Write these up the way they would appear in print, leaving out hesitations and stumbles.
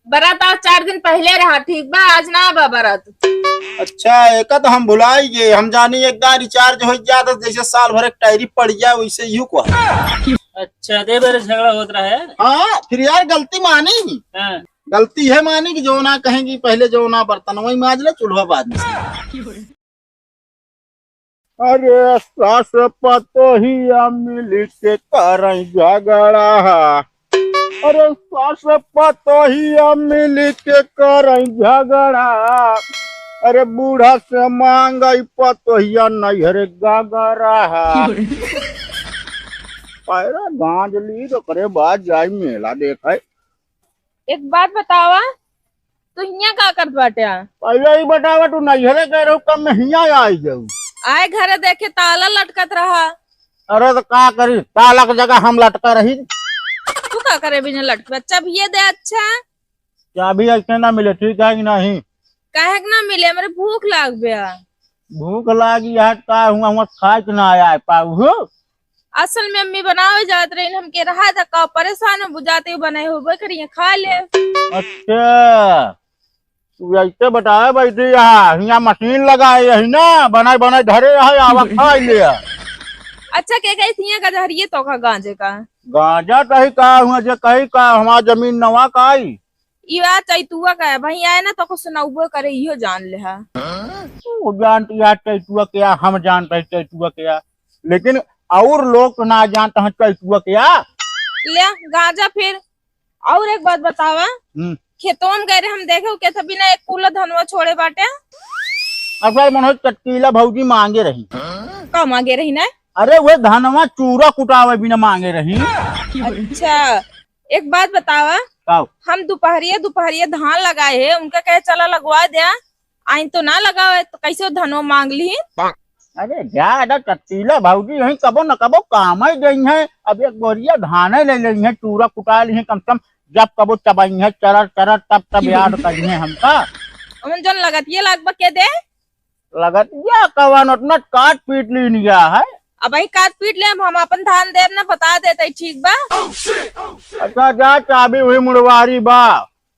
बारात आज 4 दिन पहले रहा, ठीक बा, आज ना बा बारात। अच्छा एक तो हम भुलाई गए, हम जानी एक बार रिचार्ज हो गया तो जैसे साल भर एक टायरी पड़ गया वैसे यूं को। अच्छा दे मेरे झगड़ा होत रहा है। हाँ फिर यार गलती मानेगी, हाँ। गलती है मानी कि जो ना कहेंगी पहले जो ना बर्तन वही माज ले चूल्हा बाद में। अरे सास पतोहिया मिल के करई झगड़ा, अरे सास पतोहिया मिल के करई झगड़ा, अरे बूढ़ा से मांगई पतोहिया नैहर गगरा। पैरा गांज ली तो करे बाद जाई मेला देखे। एक बात बतावा, तू हिया का करत बाटे? पहले ही बतावा तू नैहरे कह रहो कब मैं हिया आई जाऊ। आए घरे देखे ताला लटकत रहा। अरे तो का करी, ताला की जगह हम लटका रही। तू का करे बिना लटक? बच्चा भी ये दे। अच्छा क्या भी ऐसे ना मिले ठीक है कि नहीं? काहे के ना मिले? मेरे भूख लाग गया। भूख लागी है का हुआ हुआ खाए के ना आया पाऊ। असल में अम्मी बनावे जात रही, हम के रहा था का परेशान हो बुझाते हुए बनाए हो करिए खा ले। अच्छा तू ऐसे बताए बैठी यहाँ मशीन लगाए यही ना बनाए बनाए धरे है आवा खा ले। अच्छा के कही थी गजहरिये तो का गांजे का गांजा कही का हुआ जो कही का हमारा जमीन नवा का आई। ई बात चैतुआ का है भाई, आए ना तो कुछ सुनाउबो करे इहो जान ले हा। वो जानती है चैतुआ क्या, हम जानते है चैतुआ क्या, लेकिन और लोग तो ना जानते हैं चैतुआ क्या। ले गांजा फिर। और एक बात बतावा, खेतों में गए हम देखे के था बिना एक कूला धनवा छोड़े बाटे। अगर मनोज चटकीला भौजी मांगे रही। का मांगे रही ना? अरे वो धनवा चूरा कुटावे बिना मांगे रही। अच्छा एक बात बतावा, हम दोपहरिया धान लगाए है, उनका कहे चला लगवा दिया, आई तो ना लगावे तो कैसे धनो मांग ली। अरे ज्यादा चटीला भौजी यही कबो न कबो काम ही गई है। अब एक बोरिया धाने ले ली है, चूरा कुटा ली है, कम से कम जब कबो चबाई है चरर चरर तब याद करी है हमका। जो लगतिये लगभग के दे लगतिया कवन उतना काट पीट ली निया है। अब वही काट पीट ले, हम अपन धान देव ना बता देते ठीक बा। अच्छा जा चाबी हुई मुड़वारी बा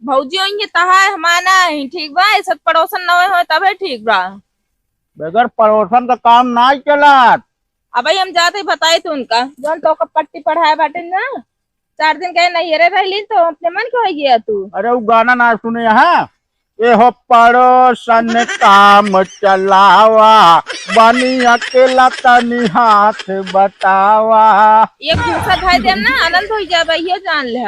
भौजी होंगे तहा हमारा ही ठीक बा, ऐसा पड़ोसन न हो तबे ठीक बा। बगैर पड़ोसन का काम ना चला। अब हम जाते बताए थे उनका जौन तो पट्टी पढ़ाए बाटे ना, 4 दिन कहे नहीं रह ली तो अपने मन को हो गया तू। अरे वो गाना ना सुने यहाँ, ये हो पड़ोसन काम चलावा बनी अकेला तनी हाथ बतावा। ये भूसा खाई देम ना आनंद हो जाए ये जान ले।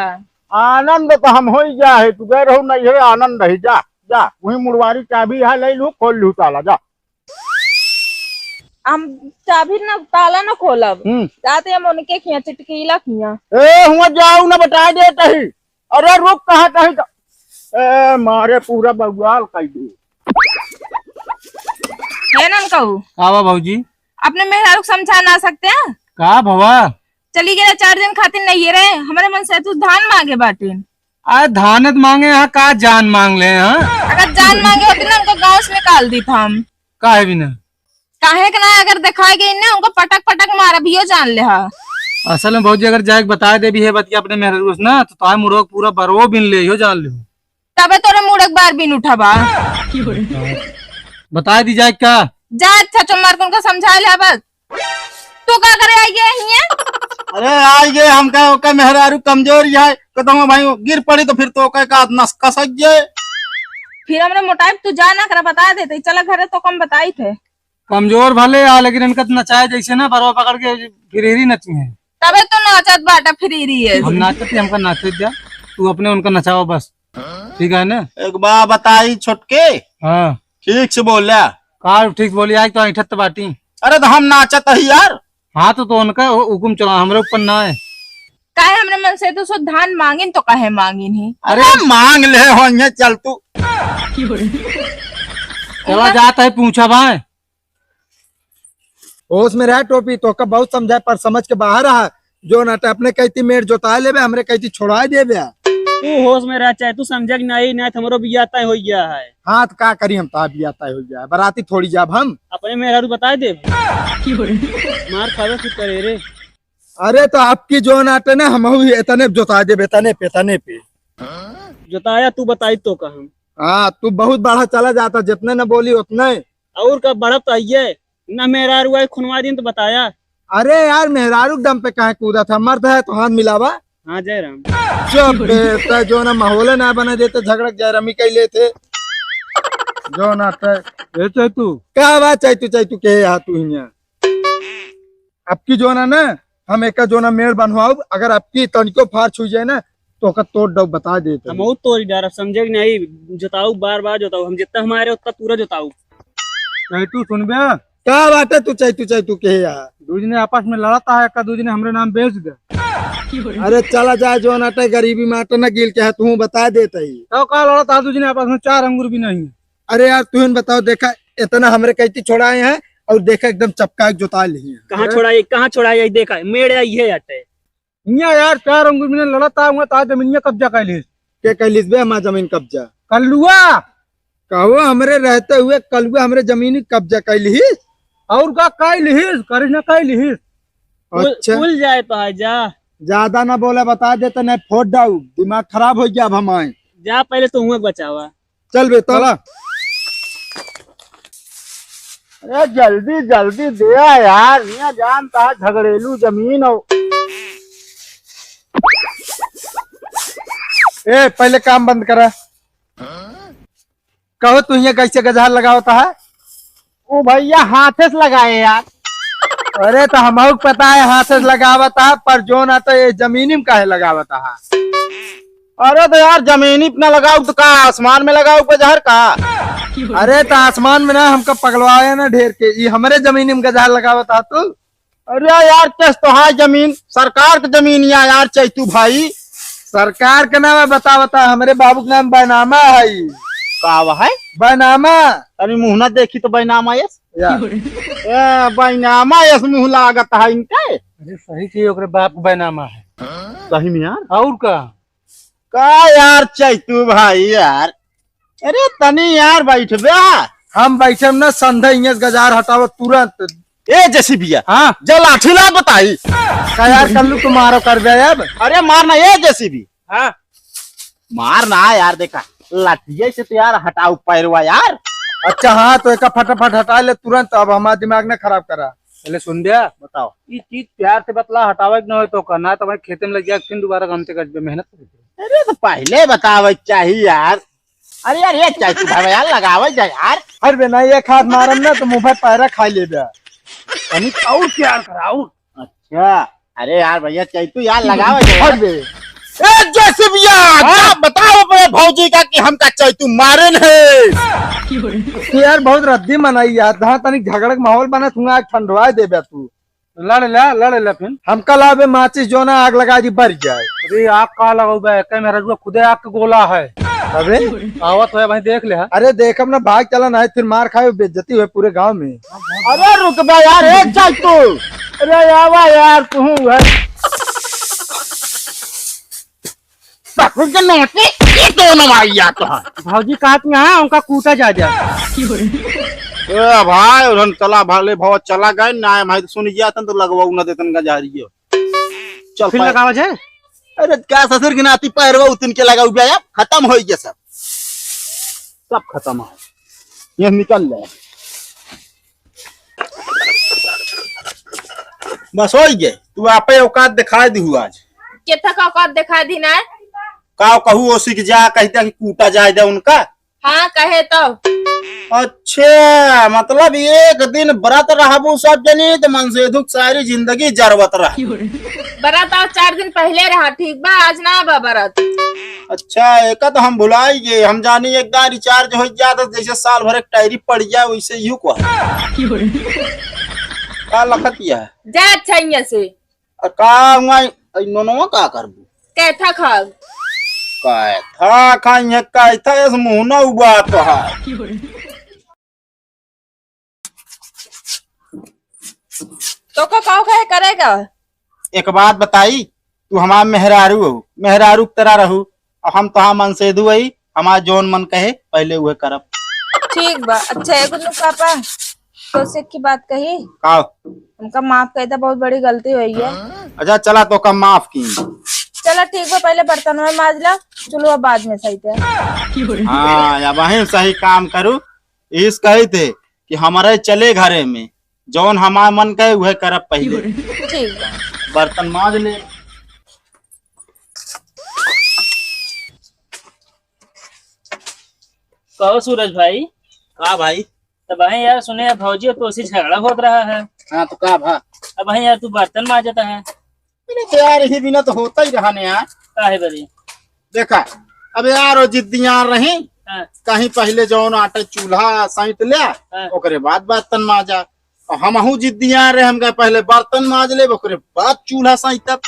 आनंद तो हम हो जाए, तू कह रहो नहीं है आनंद रही। जा जा वही मुड़वारी चाबी है ले लू, खोल लू ताला। जा हम चाबी ना ताला ना खोलब, जाते हम उनके खिया चिटकीला खिया। ए हुआ जाऊ ना बता दे तही। अरे रुक कहा तही तो ए मारे पूरा बगवाल कर दी है ना कहू। कावा भौजी अपने मेहरारू समझा ना सकते हैं का भवा? चली गए 4 दिन खातिर नहीं रहे, हमारे मन से तू धान मांगे बाटे। आज धानत मांगे यहाँ का जान मांग ले? अगर जान मांगे होती ना उनको गाँव से निकाल दी था हम। काहे बिना काहे के ना, अगर दिखाई गई ना उनको पटक पटक मारा भी हो जान ले। असल में भौजी अगर जाके बता दे भी है बतिया अपने मेहरारू से ना तो तार मुड़ोक पूरा बरो बिन ले हो जान ले। तबे तोरे मुड़ एक बार भी उठा बा। बता दी जाए क्या? जा अच्छा चुमार को उनको समझा ले बस। तू का करे आई है? अरे आई गए हम का मेहरारू कमजोर है कदम भाई गिर पड़ी तो फिर तो का नस कसक जाए। फिर हमने मोटाई तू जा ना कर बता देते चला घरे तो कम बताई थे। कमजोर भले आ लेकिन इनका तो नचाए जैसे ना बरवा पकड़ के फिर ही नची है। तबे तो नाचत बाटा फिर रही है। हम नाचते हमका नाचे दिया, तू अपने उनका नचाओ बस, ठीक है ना? एक बार बताई छोटके। हाँ ठीक से बोलिया कार ठीक बोली आज तो ऐठत बाटी। अरे तो हम नाचत ही यार। हाँ तो उनका हुकुम चला हमारे ऊपर ना है। काहे हमरे मन से तो सो धान मांगिन तो काहे मांगिन ही। अरे मांग ले हो चल तू। चला जाता है पूछा भाई। होश में रहा टोपी तो का बहुत समझाए पर समझ के बाहर रहा। जो नाटे अपने कहती मेर जोता ले हमरे कहती छोड़ा दे। तू होश में रह, चाहे तू समझ नहीं नहीं हमरो बिया तय हो गया है। हाँ तो का करी हम ता बिया तय हो गया है, बराती थोड़ी जाब हम अपने मेहरारू बता दे। मार खावे की करे रे। अरे तो आपकी जो नाटे ना हम इतने जोता दे तने पे जोताया तू बताई तो का हम। हाँ तू बहुत बड़ा चला जाता, जितने न बोली उतने। और का बढ़त तो आइये ना, मेरा रुआ खुनवा दिन तो बताया। अरे यार मेहरारू दम पे कहाँ कूदा था, मर्द है तो हाथ मिलावा। हाँ जय राम। चुप बेटा, जो ना माहौल ना बने देते, झगड़क जयरमी कैले थे जो ना तू क्या बात चाहे तू के यहाँ तू यहाँ अब की जो ना हम एक जो ना मेड़ बनवाओ, अगर आपकी तनिको फार छू जाए ना तो का तोड़ दो बता देते। हम तोड़ी डर समझे कि नहीं, जोताऊ बार बार जोताऊ, हम जितना हमारे उतना पूरा जोताऊ। तू सुन बे, क्या बात है, तू तू के यहाँ दूजने आपस में लड़ता है, का दूजने हमरे नाम बेच दे। अरे चला जाए जो नाटे गरीबी माटे न गिल के है, तू बता देते ही तो का लड़ता है दूजने आपस में, 4 अंगूर भी नहीं है। अरे यार तू बताओ, देखा इतना हमरे कहती छोड़ाए हैं और देखा एकदम चपका जोता ली है। कहाँ छोड़ाई देखा मेड़ ये हटे यार 4 अंगूर में लड़ता हुआ तो जमीन कब्जा कर ली के कैलिस बे हमारा जमीन कब्जा कल्लुआ कहो, हमरे रहते हुए कलुआ हमरे जमीन कब्जा कैली। और का कैलिस करिस ना कैलिस। अच्छा भूल जाए तो है जा। ज्यादा ना बोले, बता देते नहीं फोड़ डाऊ, दिमाग खराब हो गया अब हमारे। जा पहले तो हुए बचावा। चल बे तो अरे जल्दी जल्दी दे यार, यहाँ जानता है झगड़ेलू जमीन हो। ए पहले काम बंद करा। कहो तू यहाँ कैसे गजार लगावता है? ओ भैया हाथे से लगाए यार। अरे तो हमको पता है हाथ से लगावता है, पर जो ना तो ये जमीनी में काहे लगावता है। अरे तो यार जमीनी पे न लगाऊ तो का आसमान में लगाऊ गजहर का। अरे तो आसमान में ना हमको पगलवाया ना ढेर के, ये हमारे जमीनी में गजार लगावता तू। अरे यार किस तो है जमीन, सरकार की जमीन यार चैतू भाई। सरकार का नाम है बता, हमारे बाबू का नाम बैनामा है। का है बैनामा? अरे मुँह न देखी तो बैनामा यस बैनामा यस मुँह लागत है इनके। अरे सही चीज ओकरे बाप बैनामा है। सही में यार। और का यार चैतू भाई यार, अरे तनी यार बैठ बे। हम बैठे ना संधे गजार हटाओ तुरंत। ए जैसी भैया हाँ जल लाठी ला बताई का यार कल्लू तुम्हारो कर दे अब। अरे मारना ये जैसी भी हाँ मारना यार, देखा लाठी से तो यार हटाओ पैरवा यार। अच्छा हाँ तो एक फटाफट हटा ले तुरंत, अब हमारा दिमाग ने खराब करा। पहले सुन दिया, बताओ ये चीज प्यार से बतला हटावे न हो तो करना, तो भाई खेते में लग गया फिर दोबारा घंटे कर मेहनत कर। अरे तो पहले बतावे चाहिए यार। अरे यार ये चैतू भाई यार लगावे जाए यार। अरे बेना एक हाथ मारम ना तो मुंह पे पैरा खा ले बे। और प्यार कराओ। अच्छा अरे यार भैया चैतू यार लगावे जाए हट बे। जैसे भैया बताओ अपने भौजी का कि हमका चैतू मारे नहीं। तू यार बहुत रद्दी मनाई यार, जहाँ तनिक झगड़क माहौल बना तू आग ठंडवा दे बे तू। लड़ ले फिर हम कल आवे माचिस जो ना आग लगा दी बढ़ जाए। अरे आग का लगाओ बे, कहीं मेरा रुआ खुदे आग का गोला है। अबे आवत है भाई देख ले। अरे देख ना भाग चला ना फिर मार खाए बेइज्जती हुए पूरे गांव में। अरे रुक बे यार एक चैतू। अरे आवा यार तू है ये दोनों मारिया तो है। भाजी काट में है उनका कूटा जा जा। ए भाई उधर चला भाले भाव चला गए ना भाई, सुन गया तो लगवाऊ ना देतन का जा रही हो। चल फिर लगावा जाए। अरे क्या ससुर की नाती पैरवा उतन के लगाऊ गया, खत्म हो गया सब खत्म हो ये निकल ले बस हो गए। तू आपे औकात दिखा दी आज। केथा का औकात दिखा दी ना। का कहू सीख जा, कहता कि कूटा जाए दे उनका। हाँ कहे तो। अच्छा मतलब एक दिन व्रत रहबू सब जनी तो मन से दुख सारी जिंदगी जरवत रह। बरात और 4 दिन पहले रहा, ठीक बा आज ना बा बरात। अच्छा एक तो हम भुलाई गए, हम जानी एक बार रिचार्ज हो जाता जैसे साल भर एक टायरी पड़ जाए वैसे यू को का लखत है जा अच्छा यहाँ से का नोनो का करबू कैथा खा था खाइए कहता इस मुंह ना उबा तो है। तो का कहे करेगा। एक बात बताई, तू हमार मेहरारू हो, मेहरारू की तरह रहू, और हम तो मन से दुआई हमार जोन मन कहे पहले हुए करब। ठीक बा। अच्छा है गुन्नू पापा तो से की बात कही, का हमका माफ कहता, बहुत बड़ी गलती हुई है। अच्छा चला तो कम माफ की। चलो ठीक है, पहले बर्तन में माज ला, चलो अब बाद में सही थे। हाँ अब वही सही काम करू। इस कही थे कि हमारे चले घरे में जौन हमारा मन कहे वह करब पहले। ठीक है। बर्तन माज ले। कहो सूरज भाई। का भाई? तो भाई यार सुने भौजी और तो झगड़ा होत रहा है। हाँ तो का भा? अब भाई यार तू बर्तन मांजता है। अरे तो यार यही बिना तो होता ही रहा ने यार। काहे बरी? देखा अब यार वो जिद्दियां रही, हाँ। कहीं पहले जौन आटे चूल्हा सैंत लिया हाँ। ओकरे बाद बर्तन माजा। और हमहू जिद्दियां रहे, हम कहे पहले बर्तन माज ले ओकरे बाद चूल्हा सैंतब।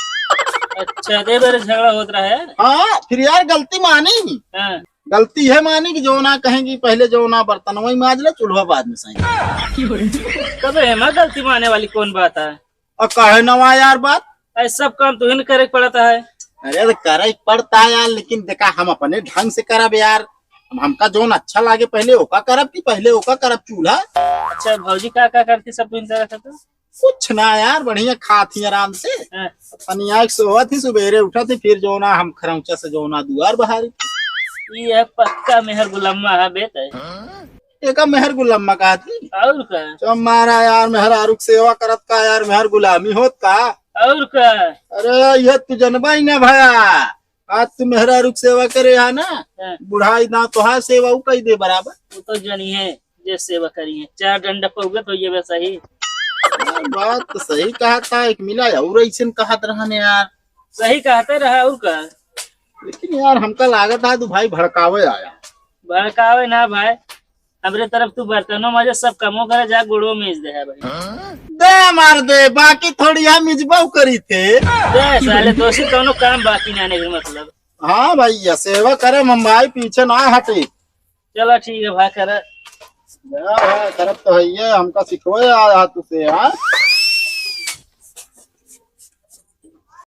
अच्छा दे बार झगड़ा होत रहा है। हाँ फिर यार गलती मानी, हाँ। गलती है मानी कि जो ना कहेंगी पहले जो ना बर्तन वही माज ले, चूल्हा बाद में सैंत। कब है गलती माने वाली कौन बात है? और कहे नवा यार बात। ऐसा सब काम तो करे पड़ता है। अरे तो करे पड़ता है यार, लेकिन देखा हम अपने ढंग से करब यार। हमका जोन अच्छा लागे पहले ओका करब कि पहले ओका करब चूल्हा। अच्छा भौजी क्या करती सब तुम तरह करते? कुछ ना यार, बढ़िया खाती आराम से। हाँ। तनिया सोवत थी, सवेरे उठा थी, फिर जो ना हम खरौचा से जो ना दुआर बहारी। ये पक्का मेहर गुलामा है बेटा। एक मेहर गुलामा का थी और का? तो मारा यार मेहर आरुक सेवा करत का यार मेहर गुलामी होत का। और का? अरे ये तू जनबा ही ना भया, आज तू मेहर आरुक सेवा करे है ना। हाँ। बुढ़ाई ना तो है सेवा उ कही दे बराबर। वो तो जनी है जे सेवा करी है, 4 डंडा पौगे तो ये वैसा ही। बात तो सही कहा था, एक मिला और ऐसे कहत रहने यार। सही कहते रहा और का? लेकिन यार हमका लागत है तू भाई भड़कावे आया। भड़कावे ना भाई, हमरे तरफ तू बर्तनों माजे सब कमो करे, जा गुड़ो मेज दे है भाई। दे मार दे, बाकी थोड़ी हम मिजबाऊ करी थे। दे साले दोषी दोनों काम बाकी ना आने का मतलब। हाँ भैया सेवा करे मुंबई पीछे ना हटे। चलो ठीक है भाई कर। करब तो है, हमका सिखवे आया तुझसे। हाँ